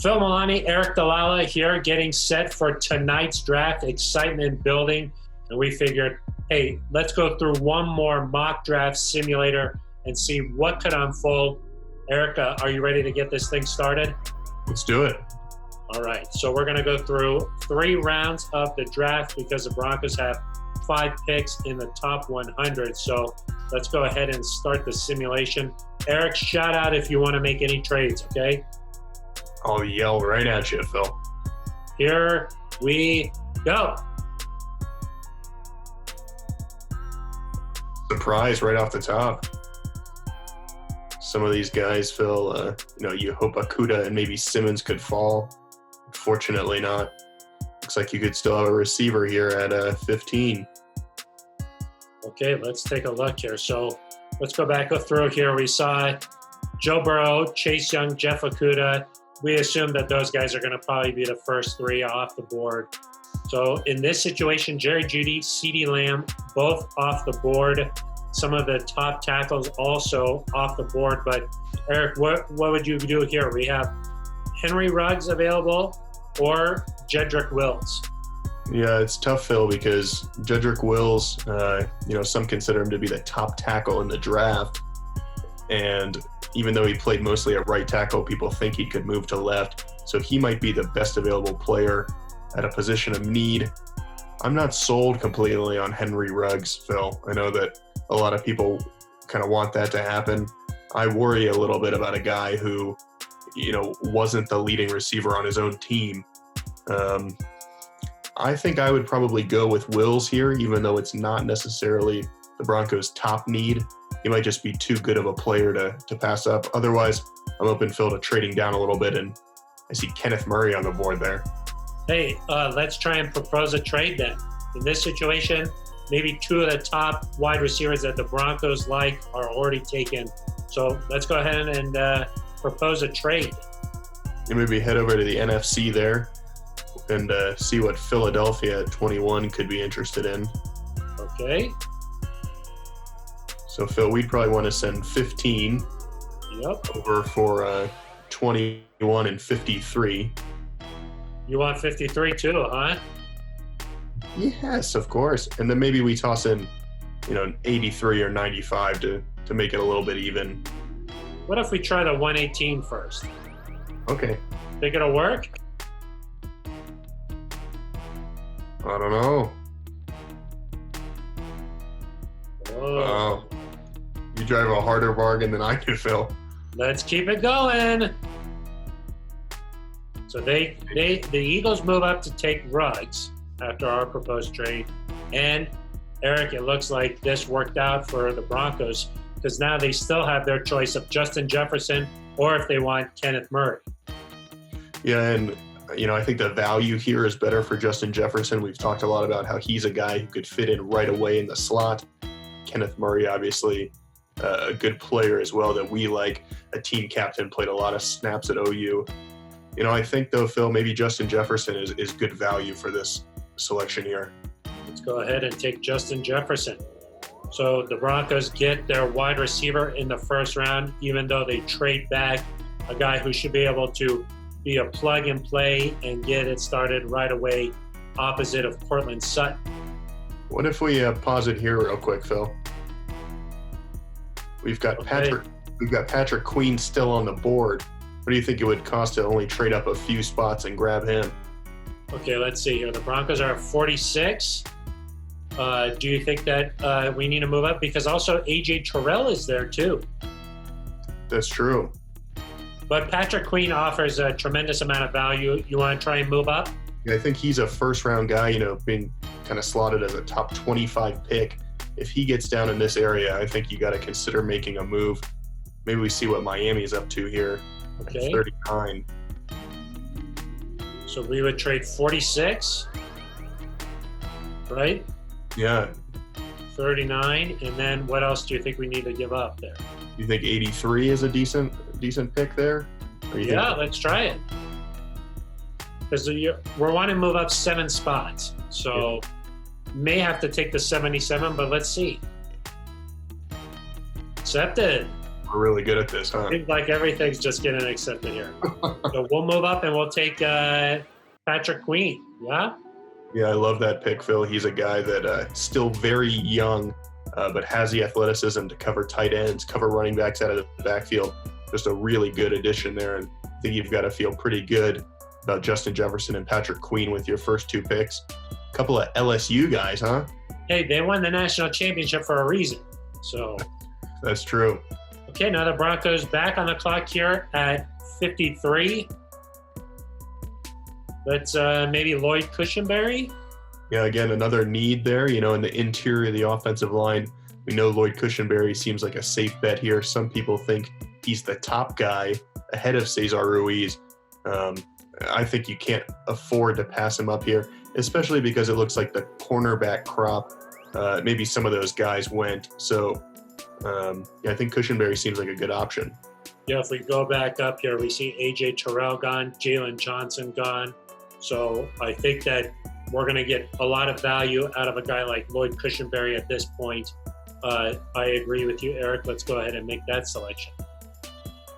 Phil Milani, Aric DiLalla here, getting set for tonight's draft. Excitement building, and we figured, hey, let's go through one more mock draft simulator and see what could unfold. Erica, are you ready to get this thing started? Let's do it. All right, so we're going to go through 3 rounds of the draft because the Broncos have 5 picks in the top 100. So let's go ahead and start the simulation. Eric, shout out if you want to make any trades, okay? I'll yell right at you, Phil. Here we go. Surprise right off the top. Some of these guys, Phil, you hope Okudah and maybe Simmons could fall. Fortunately not. Looks like you could still have a receiver here at 15. Okay, let's take a look here. So let's go through here. We saw Joe Burrow, Chase Young, Jeff Okudah. We assume that those guys are going to probably be the first 3 off the board. So in this situation, Jerry Jeudy, CeeDee Lamb, both off the board. Some of the top tackles also off the board. But Eric, what would you do here? We have Henry Ruggs available or Jedrick Wills? Yeah, it's tough, Phil, because Jedrick Wills, some consider him to be the top tackle in the draft. And even though he played mostly at right tackle, people think he could move to left. So he might be the best available player at a position of need. I'm not sold completely on Henry Ruggs, Phil. I know that a lot of people kind of want that to happen. I worry a little bit about a guy who, wasn't the leading receiver on his own team. I think I would probably go with Wills here, even though it's not necessarily the Broncos' top need. He might just be too good of a player to pass up. Otherwise, I'm open, Phil, to trading down a little bit, and I see Kenneth Murray on the board there. Hey, let's try and propose a trade then. In this situation, maybe 2 of the top wide receivers that the Broncos like are already taken. So let's go ahead and propose a trade. You maybe head over to the NFC there and see what Philadelphia at 21 could be interested in. Okay. So, Phil, we'd probably want to send 15 over for 21 and 53. You want 53 too, huh? Yes, of course. And then maybe we toss in, 83 or 95 to make it a little bit even. What if we try the 118 first? Okay. Think it'll work? I don't know. Oh. You drive a harder bargain than I do, Phil. Let's keep it going. So the Eagles move up to take Ruggs after our proposed trade. And Eric, it looks like this worked out for the Broncos because now they still have their choice of Justin Jefferson or if they want Kenneth Murray. Yeah, and I think the value here is better for Justin Jefferson. We've talked a lot about how he's a guy who could fit in right away in the slot. Kenneth Murray, obviously, a good player as well that we like. A team captain, played a lot of snaps at OU. I think, though, Phil, maybe Justin Jefferson is good value for this selection here. Let's go ahead and take Justin Jefferson. So the Broncos get their wide receiver in the first round, even though they trade back a guy who should be able to be a plug and play and get it started right away opposite of Cortland Sutton. What if we pause it here real quick, Phil? We've got Patrick Queen still on the board. What do you think it would cost to only trade up a few spots and grab him? Okay, let's see here. The Broncos are at 46. Do you think that we need to move up? Because also A.J. Terrell is there too. That's true. But Patrick Queen offers a tremendous amount of value. You want to try and move up? Yeah, I think he's a first-round guy, being kind of slotted as a top 25 pick. If he gets down in this area, I think you got to consider making a move. Maybe we see what Miami's up to here. Okay. At 39. So we would trade 46, right? Yeah. 39, and then what else do you think we need to give up there? You think 83 is a decent pick there? Let's try it. Because we're wanting to move up 7 spots. So may have to take the 77, but let's see. Accepted. We're really good at this, huh? Seems like everything's just getting accepted here. So we'll move up and we'll take Patrick Queen. Yeah? Yeah, I love that pick, Phil. He's a guy that still very young, but has the athleticism to cover tight ends, cover running backs out of the backfield. Just a really good addition there. And I think you've got to feel pretty good about Justin Jefferson and Patrick Queen with your first two picks. A couple of LSU guys, huh? Hey, they won the national championship for a reason. So that's true. Okay, now the Broncos back on the clock here at 53. Let's maybe Lloyd Cushenberry. Yeah, again, another need there, in the interior of the offensive line. We know Lloyd Cushenberry seems like a safe bet here. Some people think he's the top guy ahead of Cesar Ruiz. I think you can't afford to pass him up here, especially because it looks like the cornerback crop, maybe some of those guys went. So, I think Cushenberry seems like a good option. Yeah, if we go back up here, we see A.J. Terrell gone, Jalen Johnson gone. So I think that we're going to get a lot of value out of a guy like Lloyd Cushenberry at this point. I agree with you, Eric. Let's go ahead and make that selection.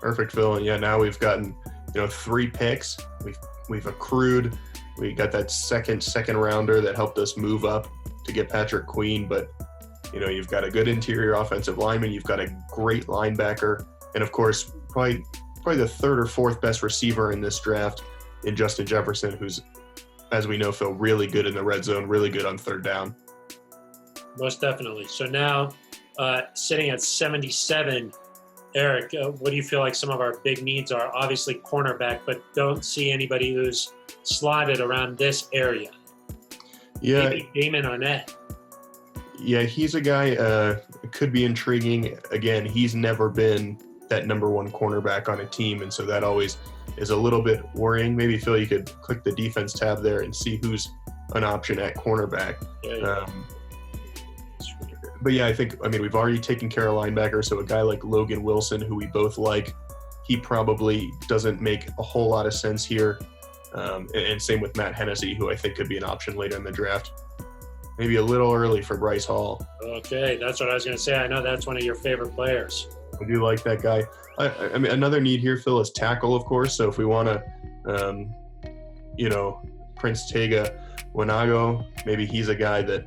Perfect, Phil. And yeah, now we've gotten, 3 picks. We've accrued. We got that second rounder that helped us move up to get Patrick Queen. But, you've got a good interior offensive lineman. You've got a great linebacker. And, of course, probably the third or fourth best receiver in this draft in Justin Jefferson, who's, as we know, Phil, really good in the red zone, really good on third down. Most definitely. So now, sitting at 77, Eric, what do you feel like some of our big needs are? Obviously cornerback, but don't see anybody who's slotted around this area. Yeah. Maybe Damon Arnett. Yeah, he's a guy could be intriguing. Again, he's never been that number one cornerback on a team, and so that always is a little bit worrying. Maybe, Phil, you could click the defense tab there and see who's an option at cornerback. Yeah. But yeah, we've already taken care of linebacker, so a guy like Logan Wilson, who we both like, he probably doesn't make a whole lot of sense here. And same with Matt Hennessy, who I think could be an option later in the draft. Maybe a little early for Bryce Hall. Okay, that's what I was going to say. I know that's one of your favorite players. I do like that guy. Another need here, Phil, is tackle, of course. So if we want to, Prince Tega Wanago, maybe he's a guy that,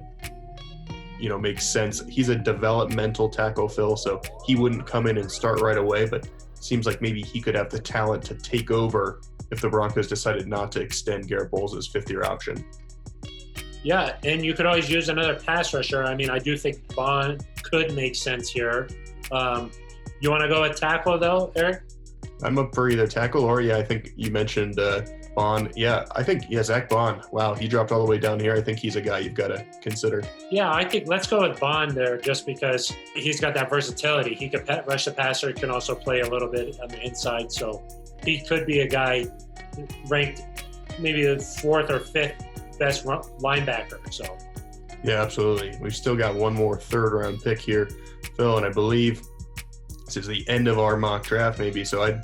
makes sense. He's a developmental tackle, Phil, so he wouldn't come in and start right away, but it seems like maybe he could have the talent to take over if the Broncos decided not to extend Garrett Bowles' fifth-year option. Yeah, and you could always use another pass rusher. I do think Bond could make sense here. You want to go with tackle, though, Eric? I'm up for either tackle or, I think you mentioned Bond. Zach Bond. Wow, he dropped all the way down here. I think he's a guy you've got to consider. Yeah, I think let's go with Bond there just because he's got that versatility. He could rush the passer. He can also play a little bit on the inside. So he could be a guy ranked maybe the 4th or 5th best linebacker. So yeah, absolutely. We've still got one more third-round pick here, Phil, and I believe this is the end of our mock draft maybe. So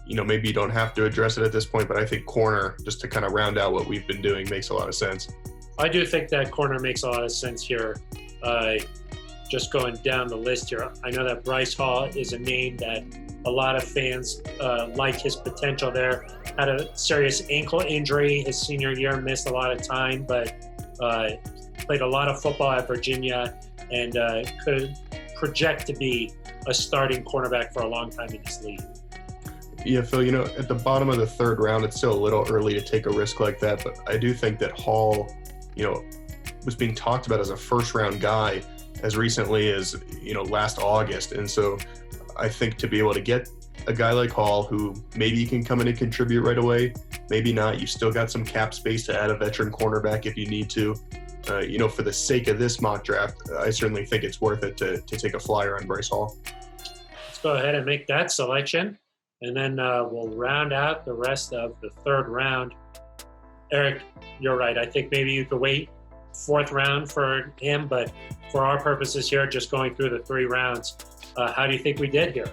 maybe you don't have to address it at this point, but I think corner, just to kind of round out what we've been doing, makes a lot of sense. I do think that corner makes a lot of sense here. Just going down the list here, I know that Bryce Hall is a name that a lot of fans like his potential there. Had a serious ankle injury his senior year, missed a lot of time, but played a lot of football at Virginia and could project to be a starting cornerback for a long time in this league. Yeah, Phil, at the bottom of the third round, it's still a little early to take a risk like that, but I do think that Hall, was being talked about as a first-round guy as recently as, last August. And so I think to be able to get a guy like Hall, who maybe you can come in and contribute right away, maybe not. You still got some cap space to add a veteran cornerback if you need to. For the sake of this mock draft, I certainly think it's worth it to take a flyer on Bryce Hall. Let's go ahead and make that selection. And then we'll round out the rest of the third round. Eric, you're right. I think maybe you could wait 4th round for him, but for our purposes here, just going through the 3 rounds, how do you think we did here?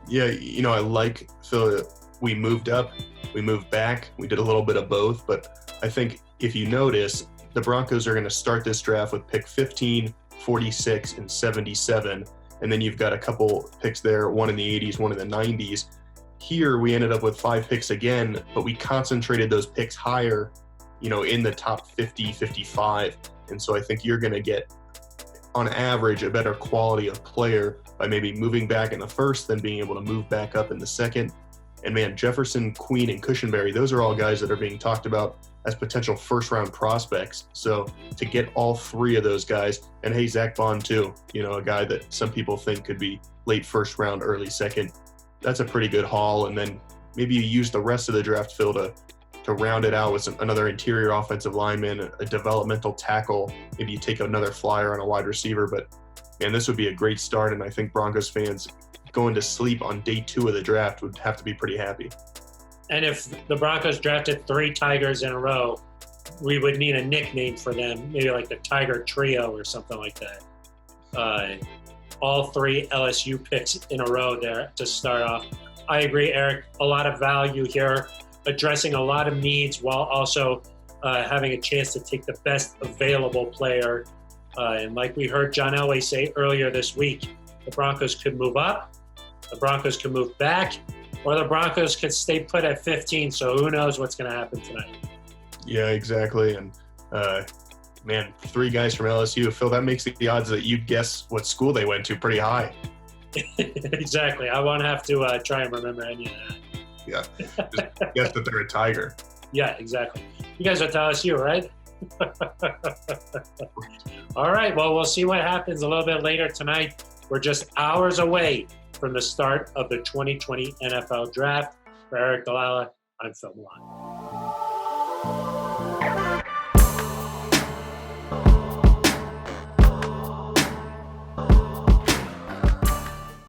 Yeah, I like, Phil, we moved up, we moved back, we did a little bit of both, but I think if you notice, the Broncos are going to start this draft with pick 15, 46, and 77, and then you've got a couple picks there, one in the 80s, one in the 90s. Here we ended up with 5 picks again, but we concentrated those picks higher, in the top 50, 55. And so I think you're going to get, on average, a better quality of player by maybe moving back in the first than being able to move back up in the second. And man, Jefferson, Queen, and Cushenberry, those are all guys that are being talked about as potential first-round prospects. So to get all 3 of those guys, and hey, Zach Bond too, a guy that some people think could be late first round, early second, that's a pretty good haul. And then maybe you use the rest of the draft, Phil, to round it out with another interior offensive lineman, a developmental tackle. Maybe you take another flyer on a wide receiver. But man, this would be a great start, and I think Broncos fans going to sleep on day 2 of the draft would have to be pretty happy. And if the Broncos drafted 3 Tigers in a row, we would need a nickname for them, maybe like the Tiger Trio or something like that. All 3 LSU picks in a row there to start off. I agree, Aric. A lot of value here, addressing a lot of needs while also having a chance to take the best available player. And like we heard John Elway say earlier this week, the Broncos could move up, the Broncos could move back, or the Broncos could stay put at 15. So who knows what's going to happen tonight. Yeah, exactly. And man, 3 guys from LSU, Phil, that makes the odds that you guess what school they went to pretty high. Exactly. I won't have to try and remember any of that. Yeah, just guess that they're a Tiger. Yeah, exactly. You guys are at LSU, right? All right, well, we'll see what happens a little bit later tonight. We're just hours away from the start of the 2020 NFL Draft. For Aric DiLalla, I'm Phil Milani.